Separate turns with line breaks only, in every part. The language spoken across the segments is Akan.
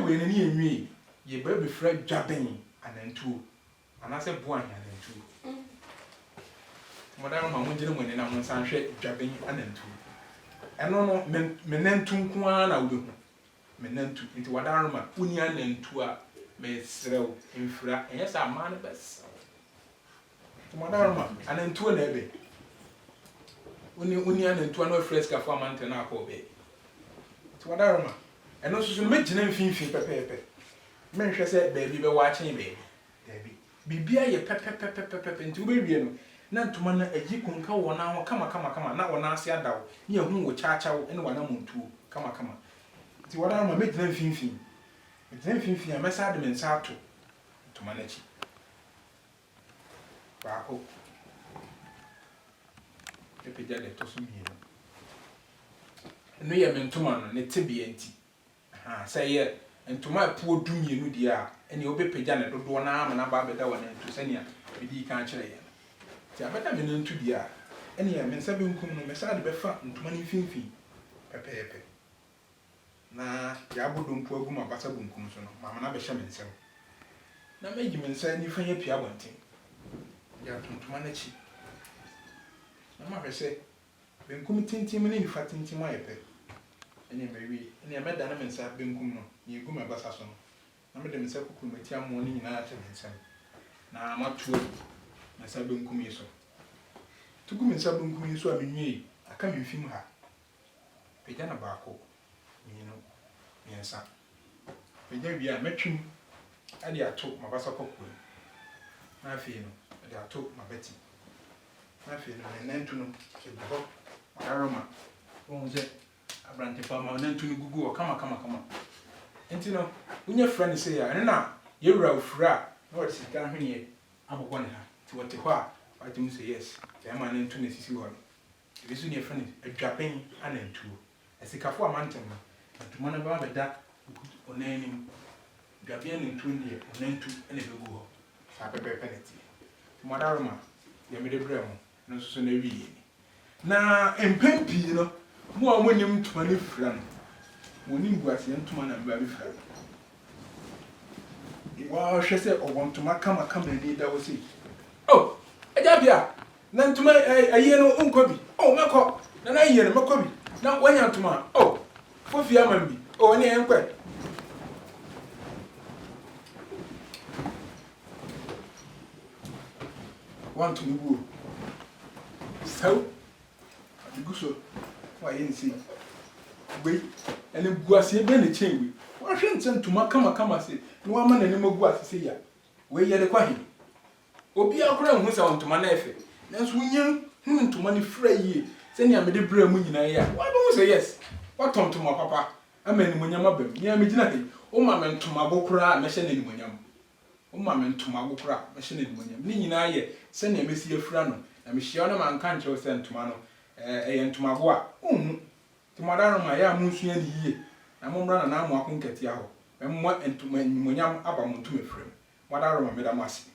we ni enwi ye ba be fra dwaben anantuo anase bo anya anantuo modaro ma mo gine mo ni na mo san hwe dwaben anantuo eno no me nantu nko a na wo be hu me nantu nti wadaro ma uni anantuo a me srew mfra enye sa ma no bes modaro ma anantuo na ebe uni anantuo na freska fo amante na akọ be ti wadaro ma eno so me gine mfinfin pepepe me hwe se baabi be wa chen be baabi bibia ye pepepepepe nti wo be wie no na ntoma na agi konka wona ho kama na wona ase adaw ne hu wo chaachaw ene wana montuo kama nti wadaro ma me gine mfinfin a mesa de mensa ato ntoma na chi baako epeja de to so mienu no ye mentoma no ne tebia nti say ye ntoma puo dumienu dia ene obepeja ne dodo na ama na ba beda wana ntu sania bidi kan kire ye ti abeda me ntu dia ene ye mensa be nkum no mesa de befa ntoma ne finfin pepepe na ya bodo mpu agu ma basa bunkum so no mama na be hye mensem na meji mensa ni fanya pia bonten ya ntoma na chi na ma hwese benkum tintim ne ni fatintim ayepe ene mewi ene meda na mensa benkum no ye gu ma basa so no na me de mensa kuku mati amo ni nyina ate mensem na matuo mensa benkum yi so tugu mensa benkum yi so a menwie aka menfim ha peja na baako mino mensa peja wi a metwim ade ato mabasa kokko na afi no ade ato mabeti na afi no nentu no kebo aroma onje abrante pa ma nentu no gugu o kama enti no unya fra ni se ya ene na yewura ofura na wo sika hwene abokọ ne ha ti wote ho a watim se yes te ma nentu ne sisi ho ebi su ne fra ni adwapen anantuo esikafo amantem no ntuma na ba beda onanim dwabia nentu ne onantu ene begu ho sa pepepe ne ti modaroma ye me de bremo no so na wi ni na empempi no mo a monim ntuma ne fra no monim guase ntuma na ba bi fra wa hwe se owontuma kama ni da wo si oh eja bia na ntuma aye no unkobi oh meko na aye no mekobi na wanya ntuma oh fofi amambi oh ne enkwe want to go so guso wa yensi we ene guase be ne chenwi wa hwe ntuma kama se no wa ma na ne magu asese ya we ye de kwahi obi akora hu sa ntuma na efe nanso nya hu ntuma ne fra yie se ne amede bra mu nyina ya wa be mu say yes wa ntuma papa amani munyama bam nya me gina he o ma me ntuma bokora me hye ne munyam o ma me ntuma bokora me hye ne munyam ni nyina ye se ne mesi afura no na me hye no man kan che se ntuma no ntuma bo a ntuma da no ma ya mu nsua ni yie na mo mra na amu akonkati aho mo ntuma munyam aba mo ntuma frem mo da ro ma me da masi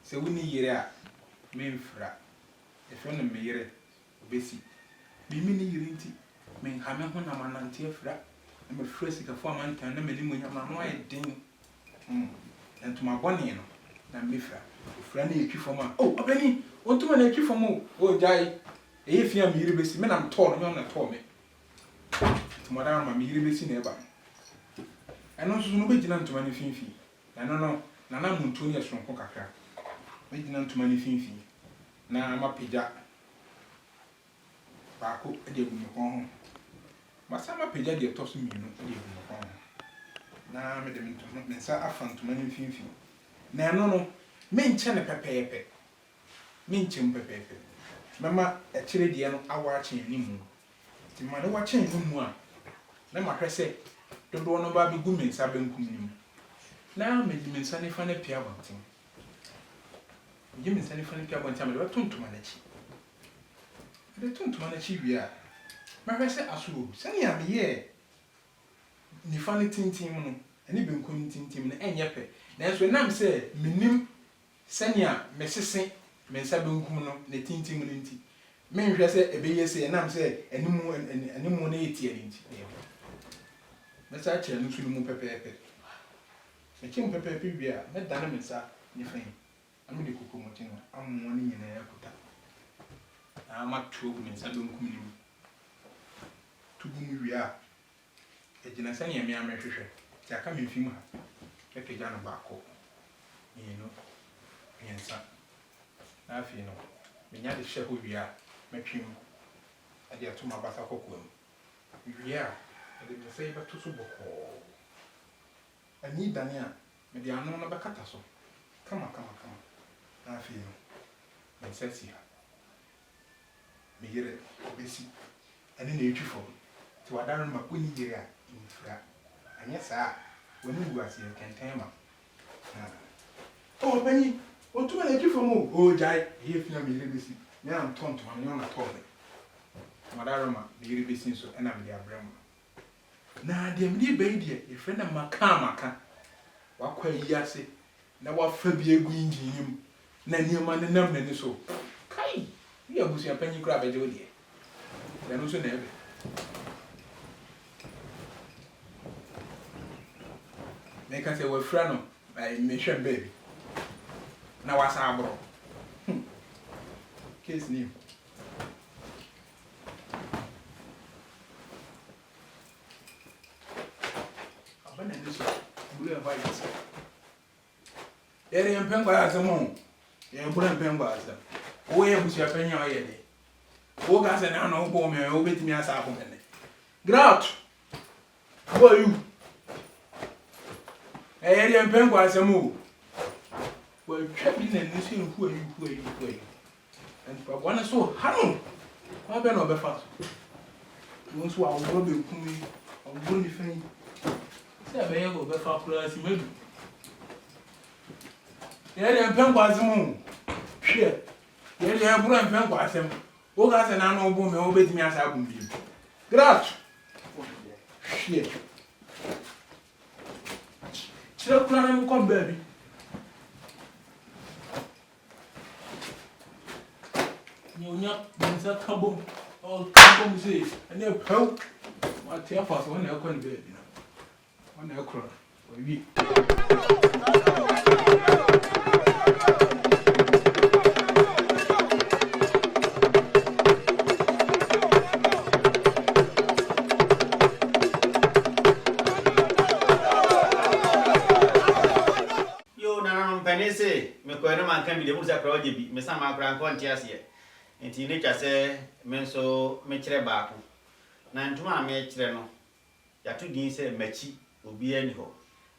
se woni yire a memfra efe no me yire obesi bi mi ni yire nti men ha me ho na manante afra na me fra sika fo amantan na me limu nyama no aye den entuma boni no na me fra ofra na etwi fo ma oh abani ontuma na etwi fo mo oh jai e fi am yire besi me na mto no na to me entuma da ma me yire besi na eba eno so no be gina entuma ne finfi na na muntu ne sonko kakra me gina ntuma ne finfi na mapeja baako e de egu me kon ho masa mapeja de to so mienu e de egu me kon ho na me de ntuma me sa afa ntuma ne finfi na no me nche ne pepepe me nche pepepe mama e kire de no awa achen ni mu ti ma ne wa chen ni mu a na ma hwese dodo no ba bi gu me nsa benkum ni mu na me di mensa ne fa na pia bonten je mensa ne fa na pia bonten me de tontuma na chi de tontuma na chi wi a ma say asuro sani am ye ni fani tintim no ani benkum tintim no enye pe na so nam say minim sani a mesese me nsa benkum no ne tintim no nti me nhwe say ebeye say nam say animu na etie ni nti me sa kire no sunu mu pepepe me kim pepepe bia me dane me sa ni fan ami de kokomotin no ammo ni nyina yakuta ama tuogu me nsa benkum ni tubu mu wia ejina sani ame amehwehwe ti aka me mfim ha pepeja no baako ni no yensa na afi no menya de hye ho wia metwim ade atuma basa kokoam wia ade me sei beto so boko ani dane a me de anu no bekata so kama na afi no me sesi ha me yere obesi ani na etwifo ti wadaro ma koni yere a infra anya saa woni guase kenten ma oh bani o tu na etwifo mo o jai he fina me yere besi me am tonto ma me na tole wadaro ma me yere besi so na me de abram na de me de bai de e fena maka wakwa yase na wafa bi egu injinim na niema ne nam nani so kai wi abusu apanyi kura beje odie na no so na ebe me ka se wafra no me hwe baby na wasa abro case name abana ni so blue and white ere mpengwa asemo ye blue mpengwa asem wo ye busu apanya o ye de wo ga se na no bo me wo betimi asa abo me grat how are you ere mpengwa asemo wo twa bi na ni se hu ayu and pa wana so hanu kwa be no be fa wo so awo be kumi awo ni fan se be ye go be fa kura si medu ere mpengwa asemo hwe yele ya buru mpen kwa asem wo ga se na no bo me wo betimi asa abum bi grat shit chira kula na mo kom baby nyonya benza kabom o kabom se ene pau ma tia fa so na ekwa ni baby na ona ekro o wi
me ko na man kan bi de mu sa kra oje bi me sa ma kra nko ntia se enti ne twa se me nso me kire baako na ntuma me kire no ya to din se machi obi ani ho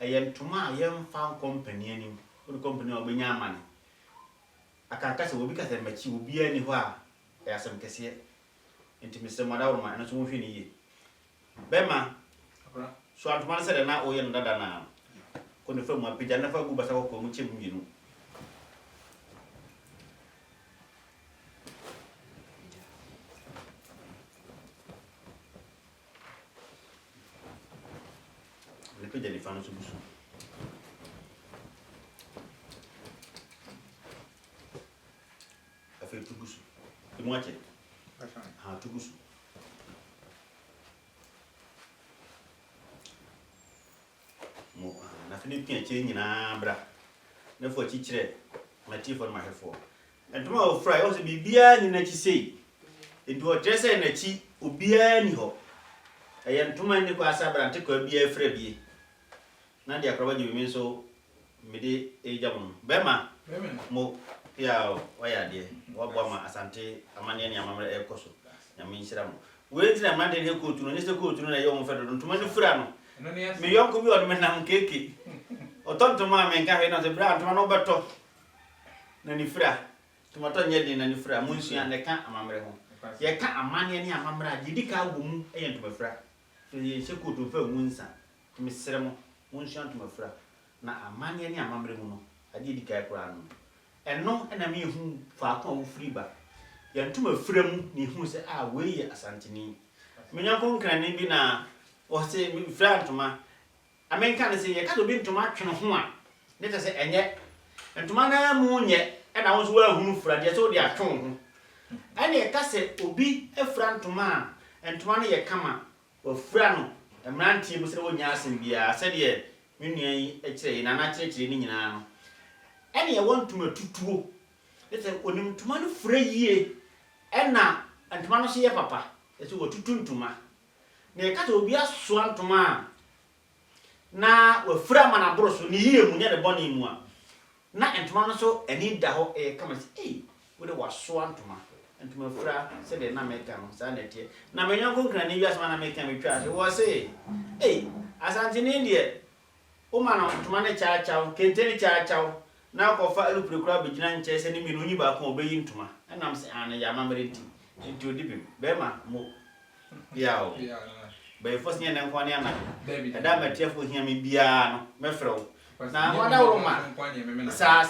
eye ntuma ye mfa company ani o company obenya amane akanka se obi ka se machi obi ani ho a ya sem kese enti me se moda wo ma na so mo hwe ni ye bema so antuma se de na o ye ndada na ko ne fa mu apija na fa gu basa ko mu chemu yinu le pija ni fa no so busu afa tubusu e mo ache ha tubusu mo na fini pia che nyina bra na fo chi kire na ti fo ma hefo entuma o fry o se bibia ni na chi sei edu o trese na chi obia ni ho eye ntuma ni kwa sabra nte kwa bia efra bie na dia kroba nyi mi so mede ejam bema mo ya o ya de wo bo ma asante amane ni amamre e koso na mi nhira mo we ti na mande he ko tu no ni se ko tu no na yo mo fedo ntuma ni fura no me yonko bi o me na mkeke o tonto ma me nka he no se bra ntuma no beto na ni fura tuma to nye din na ni fura mo nsu ya ne ka amamre ho ye ka amane ni amamre a didi ka wo mu e ntuma fura to ye se ko tu fa mu nsa me sere mo nsu ya ntuma fura na amane ni amamre mu no adi di ka e kura no eno na me hu fa ko wo furi ba ye ntuma fura mu ni hu se a we ye asanteni Minyanko nkran bi na o se fra ntoma amenka ne se ye ka do bi ntoma twene ho a ne te se enye ntoma na mu nye e na wo so wa hunu fra de so de atwon ho ene ye ka se obi efra ntoma a ntoma ne ye kama o fra no emrantie bu se wo nya asem bia se de menua yi e kire na na kire ni nyina no ene ye won ntoma tutuo ne se onim ntoma no fra yie ena ntoma no se ye papa ese wo tutu ntoma na ye ka to obi aso ntoma na wo fra mana broso ni yie mu nya de boni mu a na ntoma no so eni da ho kama se wo de waso ntoma fra se de na meka no sa na tie na menyanko nkran ni wiase na meka me twa se wo se asante ni de o ma no ntoma ne cha cha kente ni cha cha na ko fa elu prekura begina nche se ni mi no nyi ba ko obeyi ntoma enam se ana ya mamre nti odibi be ma mo yawo be first nye na nkwane ana da matiafo hia me bia no mefrew na wada woroma sa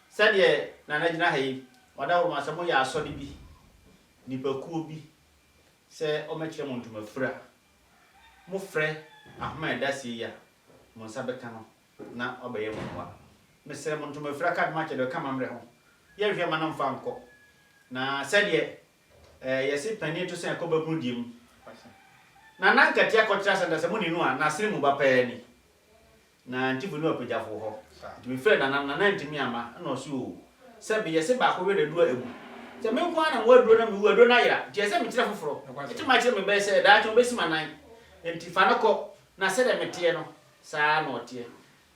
sade na na gina hayi wada woroma se mo ya asode bi nipakuo bi se o mekire mo ntoma fra mo frɛ ahoma da se ya mo sabeka no na obeye mo wa mesere mo ntoma fra ka ma kede ka mamre ho ye hwe ma na mfa nko na sade yesi pani to se ko babu dim na nankatia kotra sanda se mo ni no a na sere mu ba pa ni na ntifu no apejafo ho mi frɛ na ntimi ama na osu se be yesi ba ko we redu agu se me nko ana waduro na mi waduro na yira je se mi kire foforo eti ma kire me be se da cho be si manan enti fa nako na se de metie no saa na otie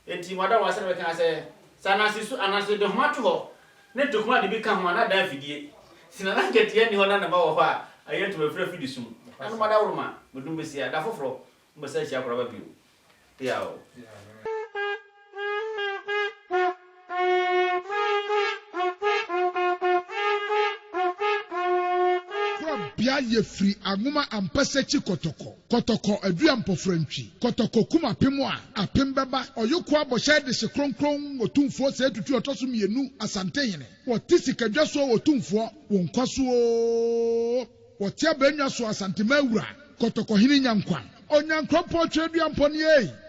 enti wada wa se be kan se sana sisu anase de homato ho ne to kuma de bi ka ho na da fidie sina na nketie ni ho na ba wo ho a ayeto be frɛ fidi sum anu wada woroma medum be sia da foforo mbe se chia akora ba biu yawo
bia ye free aguma ampasechi kotoko aduam pofrantwi kotoko kuma pemo a apem beba oyoko aboshe de se kronkron otumfo se tutu otoso mienu asante hene woti kadwaso otumfo wonkwaso woti abanwa so asante mawura kotoko hene nyankwan onyankropo twaduam pone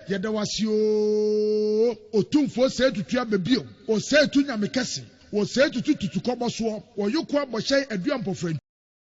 yede wasio otumfo se tutu ababio o se tu nyamekese o se tutu koboso oyoko aboshe aduam pofrantwi